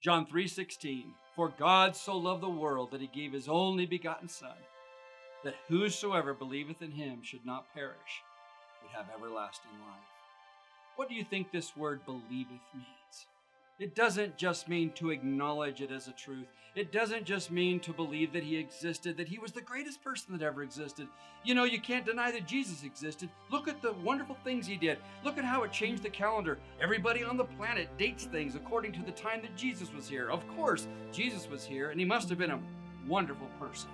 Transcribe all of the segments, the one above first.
John 3:16, for God so loved the world that he gave his only begotten Son, that whosoever believeth in him should not perish, but have everlasting life. What do you think this word believeth means? It doesn't just mean to acknowledge it as a truth. It doesn't just mean to believe that he existed, that he was the greatest person that ever existed. You know, you can't deny that Jesus existed. Look at the wonderful things he did. Look at how it changed the calendar. Everybody on the planet dates things according to the time that Jesus was here. Of course, Jesus was here, and he must have been a wonderful person.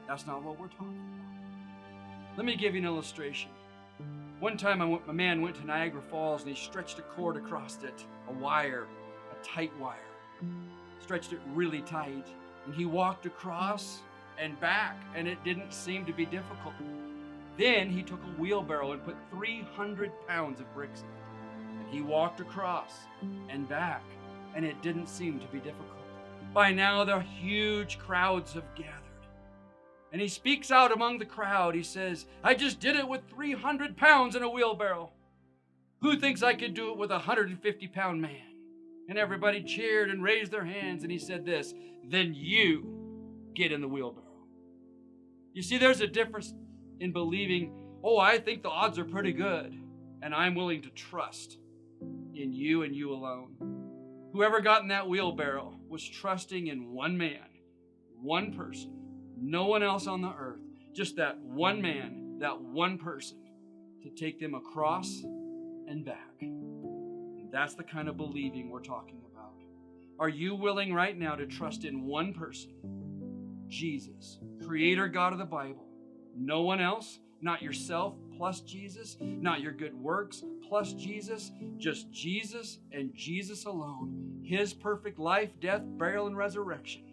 That's not what we're talking about. Let me give you an illustration. One time a man went to Niagara Falls and he stretched a cord across it, a wire, a tight wire. Stretched it really tight, and he walked across and back, and it didn't seem to be difficult. Then he took a wheelbarrow and put 300 pounds of bricks in it, and he walked across and back, and it didn't seem to be difficult. By now, the huge crowds have gathered. And he speaks out among the crowd. He says, I just did it with 300 pounds in a wheelbarrow. Who thinks I could do it with a 150-pound man? And everybody cheered and raised their hands. And he said this, then you get in the wheelbarrow. You see, there's a difference in believing, oh, I think the odds are pretty good, and I'm willing to trust in you and you alone. Whoever got in that wheelbarrow was trusting in one man, one person, no one else on the earth, just that one man, that one person, to take them across and back. And that's the kind of believing we're talking about. Are you willing right now to trust in one person, Jesus, Creator God of the Bible? No one else, not yourself plus Jesus, not your good works plus Jesus, just Jesus and Jesus alone. His perfect life, death, burial, and resurrection.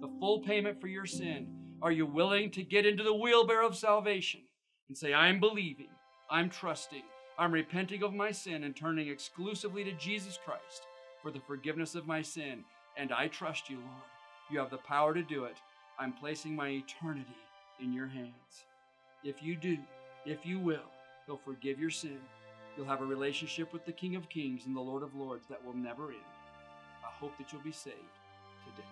The full payment for your sin. Are you willing to get into the wheelbarrow of salvation and say, I'm believing, I'm trusting, I'm repenting of my sin and turning exclusively to Jesus Christ for the forgiveness of my sin, and I trust you, Lord. You have the power to do it. I'm placing my eternity in your hands. If you do, if you will, He'll forgive your sin. You'll have a relationship with the King of Kings and the Lord of Lords that will never end. I hope that you'll be saved today.